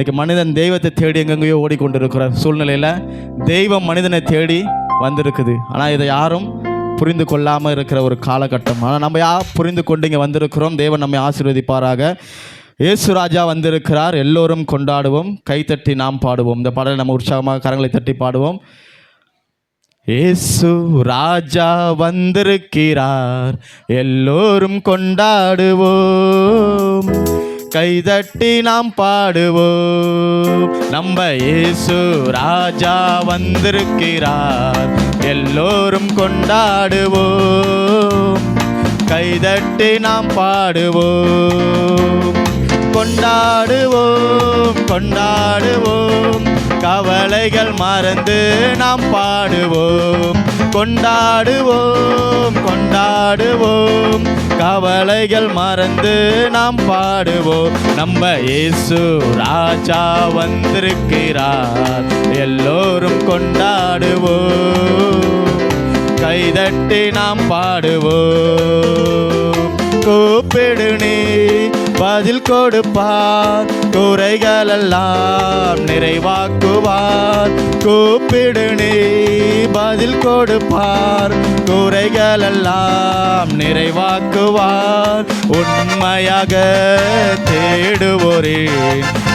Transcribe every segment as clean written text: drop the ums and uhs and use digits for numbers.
இன்றைக்கி மனிதன் தெய்வத்தை தேடி எங்கெங்கேயோ ஓடிக்கொண்டிருக்கிற சூழ்நிலையில் தெய்வம் மனிதனை தேடி வந்திருக்குது. ஆனால் இதை யாரும் புரிந்து கொள்ளாமல் இருக்கிற ஒரு காலகட்டம். ஆனால் நம்ம புரிந்து கொண்டு இங்கே வந்திருக்கிறோம். தேவன் நம்மை ஆசீர்வதிப்பாராக. இயேசு ராஜா வந்திருக்கிறார், எல்லோரும் கொண்டாடுவோம், கைத்தட்டி நாம் பாடுவோம். இந்த பாடலை நம்ம உற்சாகமாக கரங்களை தட்டி பாடுவோம். இயேசு ராஜா வந்திருக்கிறார், எல்லோரும் கொண்டாடுவோம், கைதட்டி நாம் பாடுவோம். நம்ம இயேசு ராஜா வந்திருக்கிறார், எல்லோரும் கொண்டாடுவோம், கைதட்டி நாம் பாடுவோம். கொண்டாடுவோம் கொண்டாடுவோம், கவலைகள் மறந்து நாம் பாடுவோம். கொண்டாடுவோம் கொண்டாடுவோம், கவலைகள் மறந்து நாம் பாடுவோம். நம்ம இயேசு ராஜா வந்திருக்கிறார், எல்லோரும் கொண்டாடுவோம், கைதட்டி நாம் பாடுவோம். கூப்பிடு நீ பதில் கொடுப்பார், குறைகளெல்லாம் நிறைவாக்குவார். கூப்பிடு நீ பதில் கொடுப்பார், குறைகளெல்லாம் நிறைவாக்குவார். உண்மையாக தேடுவோரே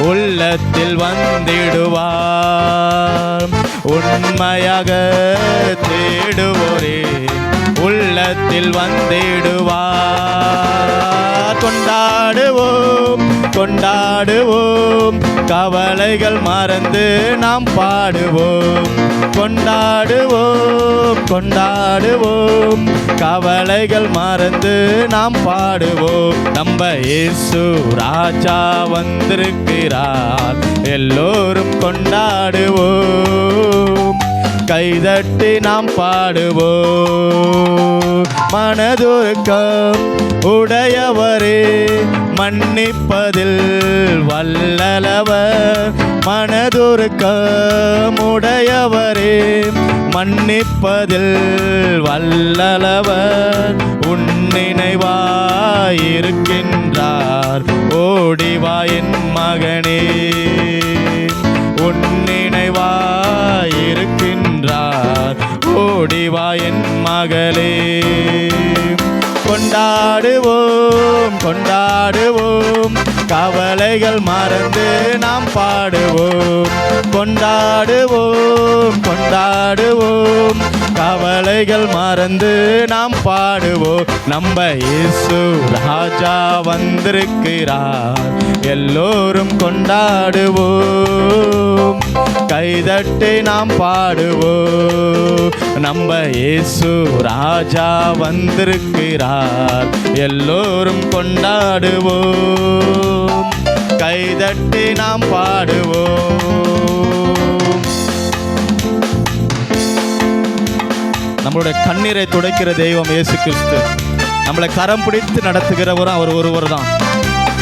உள்ளத்தில் வந்திடுவார். உண்மையாக தேடுவோரே உள்ளத்தில் வந்திடுவார். கொண்டாடுவோம் கொண்டாடுவோம், கவலைகள் மறந்து நாம் பாடுவோம். கொண்டாடுவோம் கொண்டாடுவோம், கவலைகள் மறந்து நாம் பாடுவோம். நம்ம இயேசு ராஜா வந்திருக்கிறார், எல்லோரும் கொண்டாடுவோம், கைதட்டி நாம் பாடுவோம். மனதுருக்கம் உடையவரே மன்னிப்பதில் வல்லவர். மனதுருக்கம் உடையவரே மன்னிப்பதில் வல்லவர். உன்னினைவாயிருக்கின்றார், ஓடிவா என் மகனே. உன்னினைவாயிருக்கின்றார், ஓடிவா என் மகளே. கொண்டாடுவோம் கொண்டாடுவோம், கவலைகள் மறந்து நாம் பாடுவோம். கொண்டாடுவோம் கொண்டாடுவோம், கவலைகள் மறந்து நாம் பாடுவோம். நம்ம இயேசு ராஜா வந்திருக்கிறார், எல்லோரும் கொண்டாடுவோம், கைதட்டி நாம் பாடுவோம். நம்ம இயேசு ராஜா வந்திருக்கிறார், எல்லோரும் கொண்டாடுவோம், கைதட்டி நாம் பாடுவோம். நம்மளுடைய கண்ணீரை துடைக்கிற தெய்வம் இயேசு கிறிஸ்து. நம்மளை கரம் பிடித்து நடத்துகிறவரும் அவர் ஒருவர் தான்.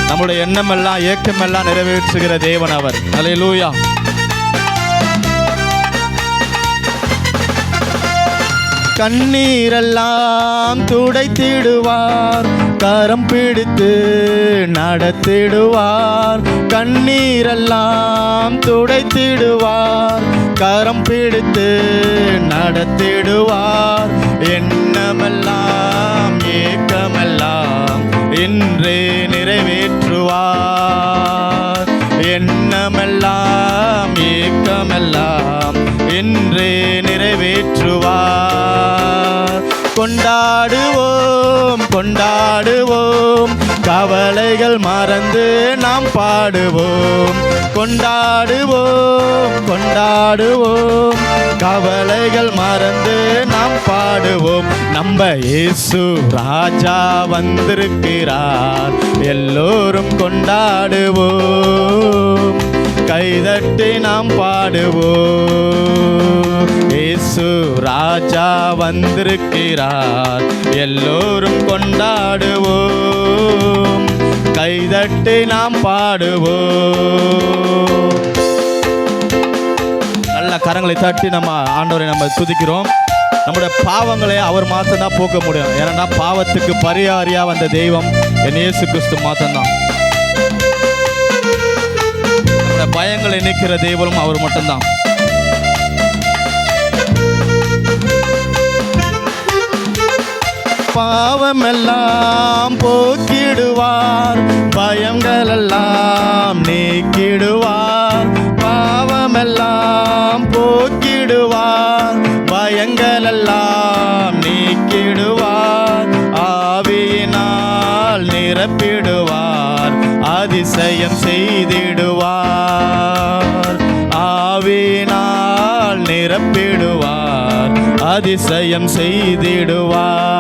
நம்மளுடைய எண்ணமெல்லாம் ஏக்கமெல்லாம் நிறைவேற்றுகிற தேவன் அவர். அல்லேலூயா. கண்ணீரெல்லாம் துடைத்திடுவார், கரம் பிடித்து நடத்திடுவார். கண்ணீரெல்லாம் துடைத்திடுவார், கரம் பிடித்து நடத்திடுவார். எண்ணமெல்லாம் ஏக்கமெல்லாம் இன்றே நிறைவேற்றுவார். எண்ணமெல்லாம் ஏக்கமெல்லாம் இன்றே நிறைவேற்றுவார். கொண்டாடுவோம் கொண்டாடுவோம், கவலைகள் மறந்து நாம் பாடுவோம். கொண்டாடுவோம் கொண்டாடுவோம், கவலைகள் மறந்து நாம் பாடுவோம். நம்ம இயேசு ராஜா வந்திருக்கிறார், எல்லோரும் கொண்டாடுவோம், கைதட்டி நாம் பாடுவோம். இயேசு ராஜா வந்திருக்கிறார், எல்லோரும் கொண்டாடுவோம், கைதட்டி நாம் பாடுவோம். நல்ல கரங்களை தட்டி நம்ம ஆண்டவரை நம்ம துதிக்கிறோம். நம்முடைய பாவங்களை அவர் மாத்திரம் போக்க முடியும். ஏன்னா பாவத்துக்கு பரிகாரியா வந்த தெய்வம் என் இயேசு கிறிஸ்து மாத்திரம் தான். பயங்களை நீக்கிற தெய்வம் அவர் மட்டும்தான். பாவமெல்லாம் போக்கிடுவார், பயங்களெல்லாம் நீக்கிடுவார். பாவமெல்லாம் போக்கிடுவார், பயங்களெல்லாம் நீக்கிடுவார். ஆவியினால் நிரப்பிடுவார், அதிசயம் செய்திடுவார். ஆவியினால் நிரப்பிடுவார், அதிசயம் செய்திடுவார்.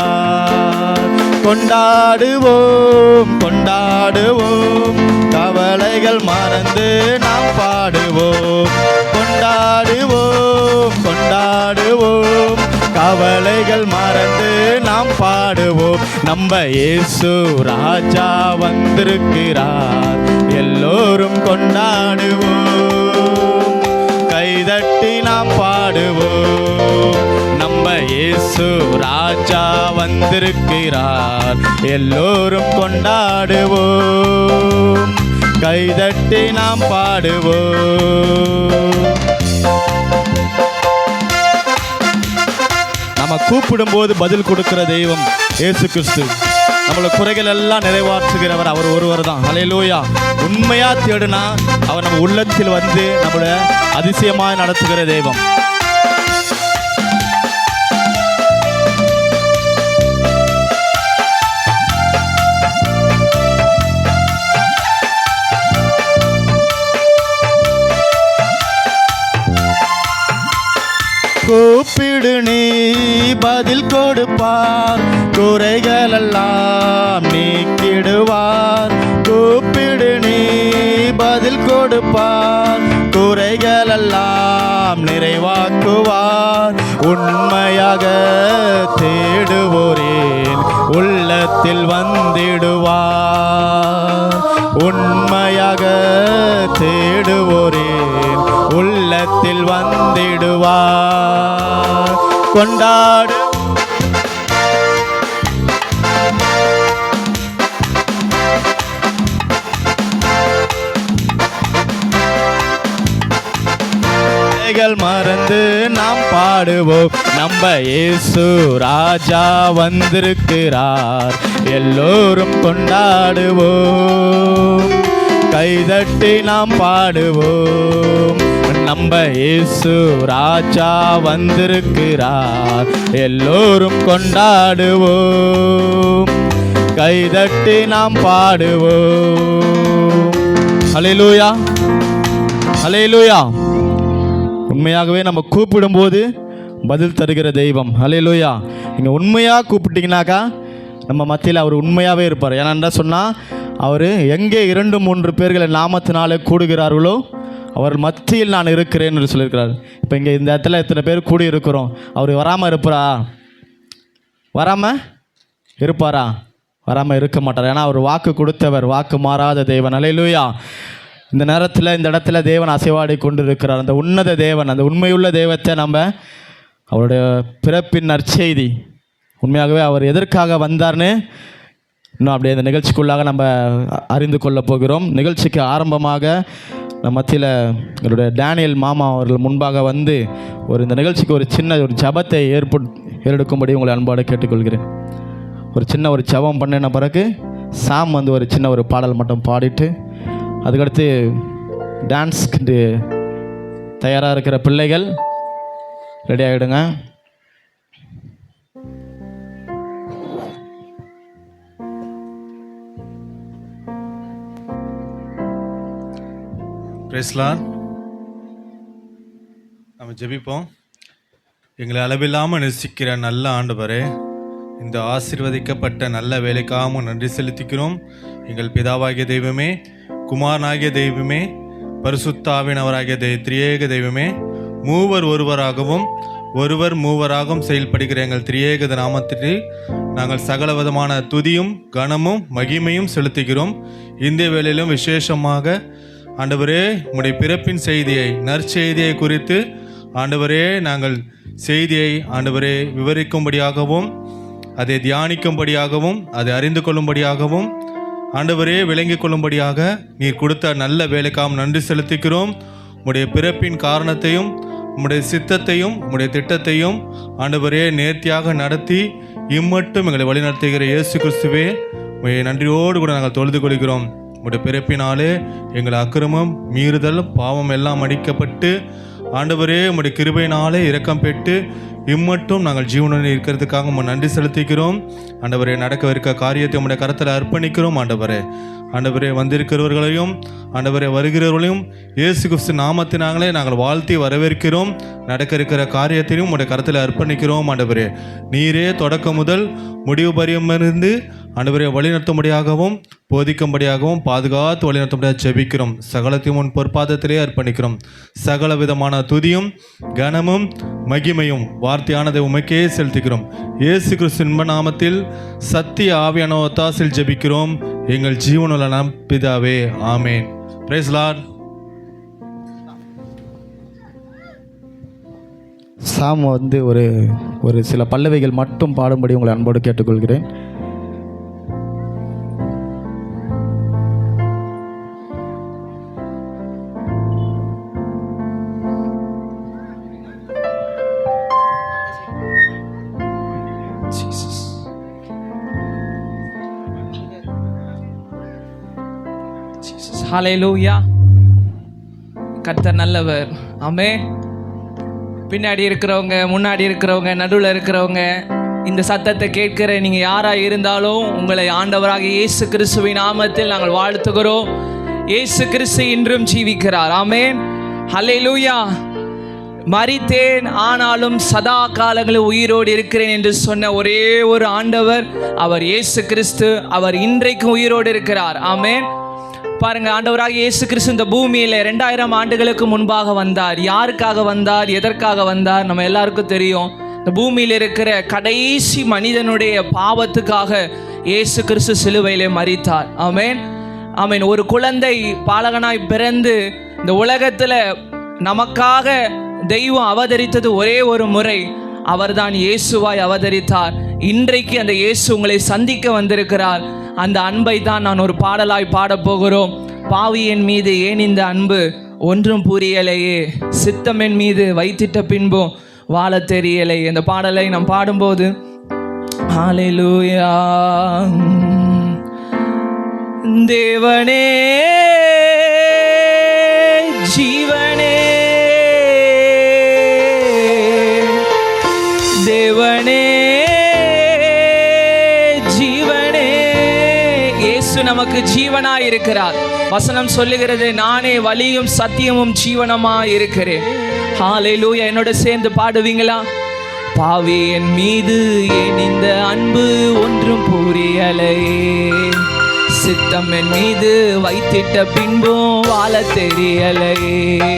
கொண்டாடுவோம் கொண்டாடுவோம், கவலைகள் மறந்து நாம் பாடுவோம். கொண்டாடுவோம் கொண்டாடுவோம், கவலைகள் மறந்து நாம் பாடுவோம். நம்ம இயேசு ராஜா வந்திருக்கிறார், எல்லோரும் கொண்டாடுவோம். கைதட்டி நாம் பாடுவோம். நம்ம இயேசு ராஜா வந்திருக்கிறார், எல்லோரும் கொண்டாடுவோம். கைதட்டி நாம் பாடுவோம். நம்ம கூப்பிடும் போது பதில் கொடுக்கிற தெய்வம் இயேசு கிறிஸ்து. நம்மளோட குறைகள் எல்லாம் நிறைவாற்றுகிறவர் அவர் ஒருவர் தான். ஹல்லேலூயா. உண்மையா தேடுனா அவர் நம்ம உள்ளத்தில் வந்து நம்மள அதிசயமாய் நடத்துகிற தெய்வம். கூப்பிடு நீ பதில் கொடுப்பார், குறைகளெல்லாம் நீக்கிடுவார். கூப்பிடு நீ பதில் கொடுப்பார், குறைகளெல்லாம் நிறைவாக்குவார். உண்மையாக தேடுவோரேன் உள்ளத்தில் வந்திடுவார். உண்மையாக தேடுவோரேன் உள்ளத்தில் வந்திடுவார். கொண்டாடு மறந்து நாம் பாடுவோம். நம்ம இயேசு ராஜா வந்திருக்கிறார், எல்லோரும் கொண்டாடுவோம். கைதட்டி நாம் பாடுவோம். நம்ம இயேசு ராஜா வந்திருக்கிறார், எல்லோரும் கொண்டாடுவோம். கைதட்டி நாம் பாடுவோம். ஹல்லேலூயா ஹல்லேலூயா. உண்மையாகவே நம்ம கூப்பிடும்போது பதில் தருகிற தெய்வம். ஹல்லேலூயா. நீங்கள் உண்மையாக கூப்பிட்டீங்கன்னாக்கா நம்ம மத்தியில் அவர் உண்மையாகவே இருப்பார். ஏன்னா சொன்னால் அவர் எங்கே 2-3 பேர்களை நாமத்தினாலே கூடுகிறார்களோ அவர் மத்தியில் நான் இருக்கிறேன் என்று சொல்லியிருக்கிறார். இப்போ இங்கே இந்த இடத்துல எத்தனை பேர் கூடி இருக்கிறோம்? அவர் வராமல் இருப்பாரா? வராமல் இருப்பாரா? வராமல் இருக்க மாட்டார். ஏன்னா அவர் வாக்கு கொடுத்தவர், வாக்கு மாறாத தேவன். ஹல்லேலூயா. இந்த நேரத்தில் இந்த இடத்துல தேவன் அசைவாடி கொண்டு இருக்கிறார். அந்த உன்னத தேவன், அந்த உண்மையுள்ள தெய்வத்தை நம்ம அவருடைய பிறப்பின் நற்செய்தி உண்மையாகவே அவர் எதற்காக வந்தார்னு இன்னும் அப்படியே இந்த நிகழ்ச்சிக்குள்ளாக நம்ம அறிந்து கொள்ள போகிறோம். நிகழ்ச்சிக்கு ஆரம்பமாக நம்ம மத்தியில் எங்களுடைய டேனியல் மாமா அவர்கள் முன்பாக வந்து இந்த நிகழ்ச்சிக்கு ஒரு சின்ன ஜபத்தை ஏறெடுக்கும்படி உங்களை அன்பாடு கேட்டுக்கொள்கிறேன். ஒரு ஜபம் பண்ணின பிறகு சாம் வந்து ஒரு சின்ன பாடல் மட்டும் பாடிட்டு அதுக்கடுத்து டான்ஸ்க்கு தயாராக இருக்கிற பிள்ளைகள் ரெடி ஆகிடுங்க. Praise lord. நம்ம ஜெபிப்போம். எங்களை அளவில்லாமல் நேசிக்கிற நல்ல ஆண்டவரே, இந்த ஆசீர்வதிக்கப்பட்ட நல்ல வேலைக்காக நன்றி செலுத்திக்கிறோம். எங்கள் பிதாவாகிய தெய்வமே, குமாரனாகிய தெய்வமே, பரிசுத்த ஆவியானவராகிய திரியேக தெய்வமே, மூவர் ஒருவராகவும் ஒருவர் மூவராகவும் செயல்படுகிற எங்கள் திரியேக நாமத்திற்கு நாங்கள் சகல விதமான துதியும் கனமும் மகிமையும் செலுத்துகிறோம். இந்த வேளையிலும் விசேஷமாக ஆண்டவரே, உம்முடைய பிறப்பின் செய்தியை, நற்செய்தியை குறித்து ஆண்டவரே நாங்கள் செய்தியை ஆண்டவரே விவரிக்கும்படியாகவும், அதை தியானிக்கும்படியாகவும், அதை அறிந்து கொள்ளும்படியாகவும் ஆண்டவரே விளங்கிக் கொள்ளும்படியாக நீர் கொடுத்த நல்ல வேலைக்காக நன்றி செலுத்திக்கிறோம். உம்முடைய பிறப்பின் காரணத்தையும் உம்முடைய சித்தத்தையும் உம்முடைய திட்டத்தையும் ஆண்டவரே நேர்த்தியாக நடத்தி இம்மட்டும் எங்களை வழிநடத்துகிற இயேசு கிறிஸ்துவே நன்றியோடு கூட நாங்கள் தொழுது கொள்கிறோம். உம்முடைய பிறப்பினாலே எங்கள் அக்கிரமம் மீறுதல் பாவம் எல்லாம் அடிக்கப்பட்டு ஆண்டவரே உம்முடைய கிருபையினாலே இரக்கம் பெற்று இம்மட்டும் நாங்கள் ஜீவனுடன் இருக்கிறதுக்காக உம்மை நன்றி செலுத்திக்கிறோம். ஆண்டவரே நடக்கவிருக்க காரியத்தை உம்முடைய கரத்தில் அர்ப்பணிக்கிறோம். ஆண்டவரே வந்திருக்கிறவர்களையும் ஆண்டவரே வருகிறவர்களையும் இயேசு கிறிஸ்து நாமத்தினாங்களே நாங்கள் வாழ்த்தி வரவேற்கிறோம். நடக்க இருக்கிற காரியத்தையும் உம்முடைய கரத்தில் அர்ப்பணிக்கிறோம். ஆண்டவரே நீரே தொடக்கம் முதல் முடிவு பரியமிருந்து ஆண்டவரே வழிநடத்தும்படியாகவும் போதிக்கும்படியாகவும் பாதுகாத்து வழிநடத்தும்படியாக ஜெபிக்கிறோம். சகலத்தையும் உன் பொற்பாதத்திலே அர்ப்பணிக்கிறோம். சகல விதமான துதியும் கனமும் மகிமையும் வார்த்தையானதை உமக்கே செலுத்துகிறோம். இயேசு கிறிஸ்து நாமத்தில் சத்திய ஆவியான ஒத்தாசில் ஜெபிக்கிறோம் எங்கள் ஜீவனுள்ள நம் பிதாவே, ஆமேன். Price Lord. சாம் ஒரு சில பல்லவிகள் மட்டும் பாடும்படி உங்களை அன்போடு கேட்டுக்கொள்கிறேன். ஹல்லேலூயா. கர்த்தர் நல்லவர். ஆமென். பின்னாடி இருக்கிறவங்க, முன்னாடி இருக்கிறவங்க, நடுவில் இருக்கிறவங்க, இந்த சத்தத்தை கேட்கிற நீங்கள் யாராக இருந்தாலும் உங்களை ஆண்டவராக இயேசு கிறிஸ்துவின் நாமத்தில் நாங்கள் வாழ்த்துகிறோம். இயேசு கிறிஸ்து இன்றும் ஜீவிக்கிறார். ஆமென். ஹல்லேலூயா. மரித்தேன் ஆனாலும் சதா காலங்களில் உயிரோடு இருக்கிறேன் என்று சொன்ன ஒரே ஒரு ஆண்டவர் அவர் இயேசு கிறிஸ்து. அவர் இன்றைக்கும் உயிரோடு இருக்கிறார். ஆமென். பாருங்க, ஆண்டவராக இயேசு கிறிஸ்து இந்த பூமியில் 2000 ஆண்டுகளுக்கு முன்பாக வந்தார். யாருக்காக வந்தார், எதற்காக வந்தார் நம்ம எல்லாருக்கும் தெரியும். இந்த பூமியில் இருக்கிற கடைசி மனிதனுடைய பாவத்துக்காக இயேசு கிறிஸ்து சிலுவையிலே மரித்தார். ஆமென், ஆமென். ஒரு குழந்தை பாலகனாய் பிறந்து இந்த உலகத்தில் நமக்காக தெய்வம் அவதரித்தது ஒரே ஒரு முறை. அவர்தான் இயேசுவாய் அவதரித்தார். இன்றைக்கு அந்த இயேசு உங்களை சந்திக்க வந்திருக்கிறார். அந்த அன்பை தான் நான் ஒரு பாடலாய் பாடப்போகிறோம். பாவியின் மீது ஏன் இந்த அன்பு ஒன்றும் புரியலையே, சித்தமென் மீது வைத்திட்ட பின்பும் வாழ தெரியலை. இந்த பாடலை நாம் பாடும்போது ஹல்லேலூயா. தேவனே ஜீவனே, தேவனே ஜீவனே. இயேசு நமக்கு ஜீவனாய் இருக்கிறார். வசனம் சொல்லுகிறது, நானே வழியும் சத்தியமும் ஜீவனமாய் இருக்கிறேன். ஹல்லேலூயா. என்னோட சேர்ந்து பாடுவீங்களா? பாவி என் மீது ஏன் இந்த அன்பு ஒன்றும் புரியலையே, சித்தம் என் மீது வைத்திட்ட பின்பும் வாழ தெரியலையே.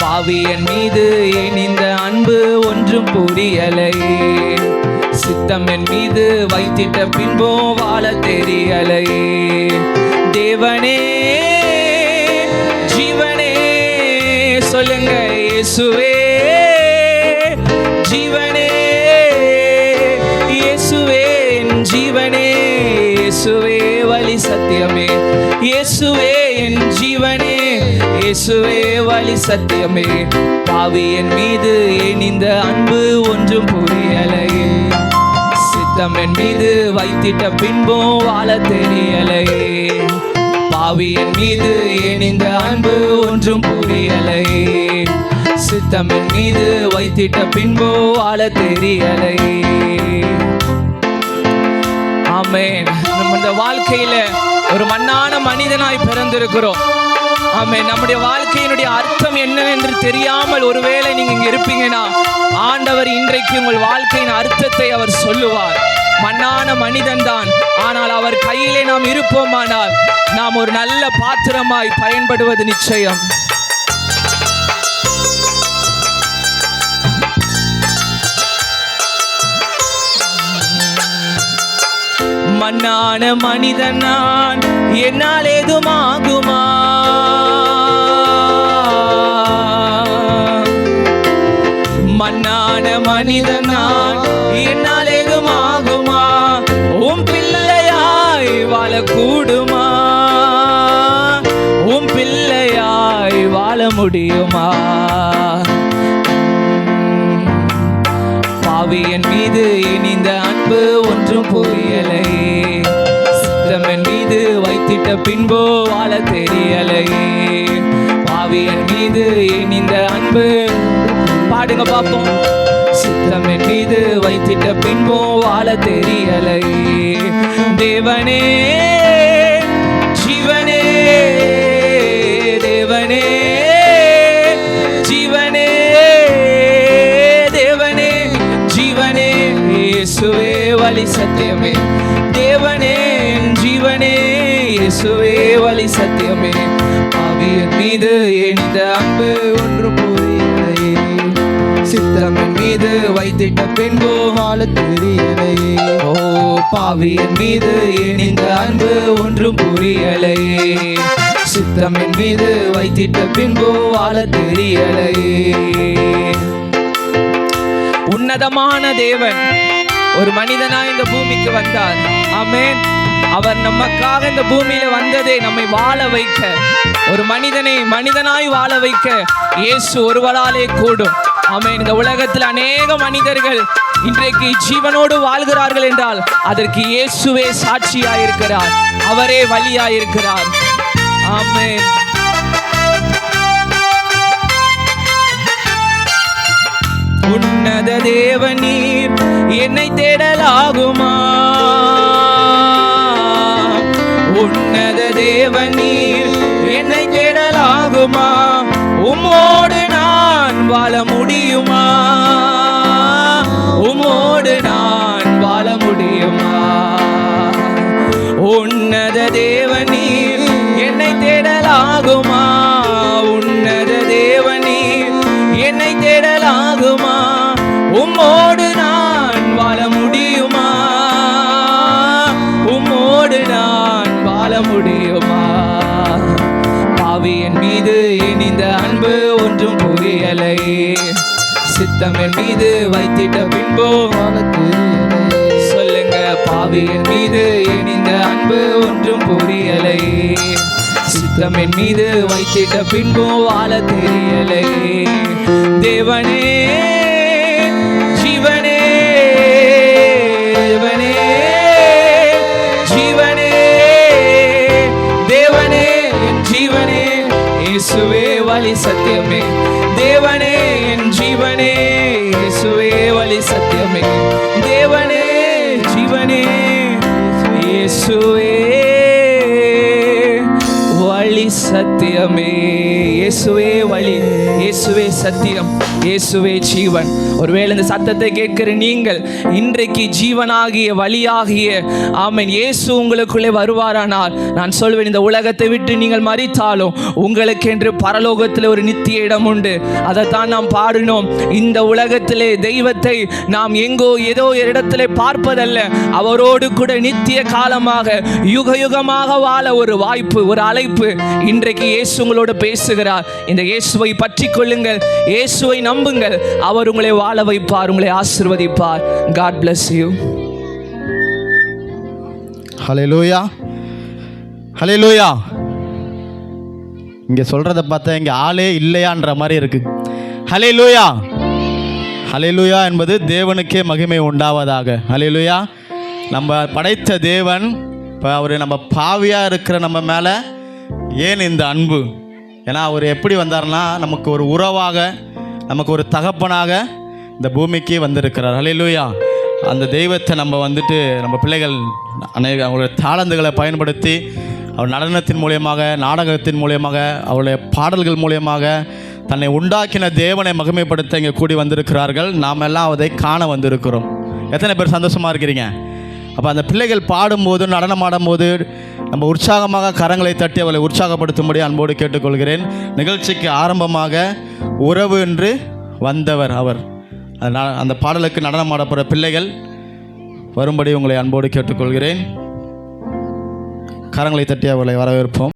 பாவி என் மீது ஏன் இந்த அன்பு ஒன்றும் புரியலையே, சித்தம் என் மீது வைத்திட்ட பின்பும் வாழ தெரியலையே. தேவனே ஜீவனே, சொல்லுங்க இயேசுவே ஜீவனே, இயேசுவே என் ஜீவனே, இயேசுவே வழி சத்தியமே, இயேசுவே என் ஜீவனே, இயேசுவே வழி சத்தியமே. பாவி என் மீது ஏன் இந்த அன்பு ஒன்றும் புரியலையே, சித்தம் என் மீது வைத்திட்ட பின்பும் வாழ தெரியலையே. பாவி என் மீது ஏன் இந்த அன்பு ஒன்றும் புரியலையே, சித்தம் என் மீது வைத்திட்ட பின்பும் வாழ தெரியலையே. ஆமென். நம்ம இந்த வாழ்க்கையில ஒரு மண்ணான மனிதனாய் பிறந்திருக்கிறோம். ஆமென். நம்முடைய வாழ்க்கையினுடைய அர்த்தம் என்னவென்று தெரியாமல் ஒருவேளை நீங்க இங்க இருப்பீங்கன்னா, ஆண்டவர் இன்றைக்கு உங்கள் வாழ்க்கையின் அர்த்தத்தை அவர் சொல்லுவார். மண்ணான மனிதன் தான், ஆனால் அவர் கையிலே நாம் இருப்போமானால் நாம் ஒரு நல்ல பாத்திரமாய் பயன்படுவது நிச்சயம். மண்ணான மனிதன் நான், என்னால் ஏதுமாகுமா? மண்ணான மனிதன் நான், என்னால் ஏதுமாகுமா? உன் பிள்ளையாய் வாழக்கூடுமா? முடியுமா? பாவியன் மீது இனிந்த அன்பு ஒன்றும் புரியலையே, சித்தமன் மீது வைத்திட்ட பின்போ வாழ தெரியலையே. பாவியன் மீது இனிந்த அன்பு, பாடுங்க பாப்போம். சித்தமன் மீது வைத்திட்ட பின்போ வாழ தெரியலையே. தேவனே ஜீவனே, தேவனே ஜீவனே, தேவனே ஜீவனே, இயேசுவே வழி சத்தியமே. தேவனே ஜீவனே, இயேசுவே வழி சத்தியமே. பாவியன் மீது எந்த அன்பு ஒன்று புரியலையே, சித்தமன் மீது வைத்திட்ட பின்போ வாழ தெரியலையே. ஓ பாவியன் மீது இனிந்த அன்பு ஒன்றும் புரியலையே, சித்தமன் மீது வைத்திட்ட பின்போ வாழ தெரியலையே. உன்னதமான தேவன் ஒரு மனிதனாய் இந்த பூமிக்கு வந்தார். ஆமென். அவர் நமக்காக இந்த பூமியில வந்ததே நம்மை வாழ வைக்க, ஒரு மனிதனை மனிதனாய் வாழ வைக்க இயேசு ஒருவராலே கூடும். ஆமென். இந்த உலகத்தில் அநேக மனிதர்கள் இன்றைக்கு ஜீவனோடு வாழ்கிறார்கள் என்றால் அதற்கு இயேசுவே சாட்சியாயிருக்கிறார், அவரே வழியாயிருக்கிறார். ஆமென். உன்னத தேவனீர் என்னை தேடலாகுமா? உன்னத தேவனீர் என்னை தேடலாகுமா? உம்மோடு நான் வாழ முடியுமா? உம்மோடு நான் வாழ முடியுமா? உன்னத தேவனீர் என்னை தேடலாகுமா? உன்னத தேவனீர் என்னை தேடலாகுமா? உம்மோடு நான் வாழ முடியுமா? உம்மோடு நான் வாழ முடியுமா? பாவியன் மீது இனிந்த அன்பு ஒன்றும் புரியலையே, சித்தமன் மீது வைத்திட்ட பின்போ வாழ தெரியலையே. சொல்லுங்க, பாவியன் மீது இனிந்த அன்பு ஒன்றும் புரியலையே, சித்தமன் மீது வைத்திட்ட பின்போ வாழ தெரியலையே. தேவனே ஜீவனே, தேவனே ஜீவனே, தேவனே என் ஜீவனே, இயேசுவே வழி சத்தியமே. தேவனே என் ஜீவனே, இயேசுவே வழி சத்தியமே. தேவனே ஜீவனே, இயேசுவே வழி சத்தியமே. இயேசுவே வழி, இயேசுவே சத்தியம், இயேசுவே ஜீவன். ஒருவேளை இந்த சத்தத்தை கேட்கிற நீங்கள் இன்றைக்கு ஜீவனாகிய வழியாகிய ஆமென் இயேசு உங்களுக்குள்ளே வருவாரானால் நான் சொல்வேன், இந்த உலகத்தை விட்டு நீங்கள் மரித்தாலும் உங்களுக்கென்று பரலோகத்தில் ஒரு நித்திய இடம் உண்டு. அதைத்தான் நாம் பாடினோம். இந்த உலகத்திலே தெய்வத்தை நாம் எங்கோ ஏதோ ஒரு இடத்திலே பார்ப்பதல்ல, அவரோடு கூட நித்திய காலமாக யுக யுகமாக வாழ ஒரு வாய்ப்பு, ஒரு அழைப்பு இன்றைக்கு இயேசு உங்களோடு பேசுகிறார். இந்த இயேசுவை பற்றி கொள்ளுங்கள், இயேசுவை நம்புங்கள், அவர் உங்களை வாழ வைப்பார், உங்களை ஆசீர்வதிப்பார். God bless you. ஹல்லேலூயா, ஹல்லேலூயா. இங்கே சொல்கிறத பார்த்தா இங்கே ஆளே இல்லையான்ற மாதிரி இருக்கு. ஹல்லேலூயா, ஹல்லேலூயா என்பது தேவனுக்கே மகிமை உண்டாவதாக. ஹல்லேலூயா. நம்ம படைத்த தேவன் இப்போ அவர் நம்ம பாவியாக இருக்கிற நம்ம மேலே ஏன் இந்த அன்பு? ஏன்னா அவர் எப்படி வந்தார்னா நமக்கு ஒரு உறவாக, நமக்கு ஒரு தகப்பனாக இந்த பூமிக்கு வந்திருக்கிறார். ஹல்லேலூயா. அந்த தெய்வத்தை நம்ம நம்ம பிள்ளைகள் அவங்களுடைய தாளந்துகளை பயன்படுத்தி அவர் நடனத்தின் மூலியமாக, நாடகத்தின் மூலியமாக, அவருடைய பாடல்கள் மூலியமாக தன்னை உண்டாக்கின தேவனை மகிமைப்படுத்த இங்கே கூடி வந்திருக்கிறார்கள். நாம் எல்லாம் அதை காண வந்திருக்கிறோம். எத்தனை பேர் சந்தோஷமாக இருக்கிறீங்க? அப்போ அந்த பிள்ளைகள் பாடும்போது, நடனம் ஆடும்போது நம்ம உற்சாகமாக கரங்களை தட்டி அவளை உற்சாகப்படுத்தும்படி அன்போடு கேட்டுக்கொள்கிறேன். நிகழ்ச்சிக்கு ஆரம்பமாக உறவு என்று வந்தவர் அவர். அந்த பாடலுக்கு நடனம் ஆடப்போகிற பிள்ளைகள் வரும்படி உங்களை அன்போடு கேட்டுக்கொள்கிறேன். கரங்களை தட்டி அவளை வரவேற்போம்.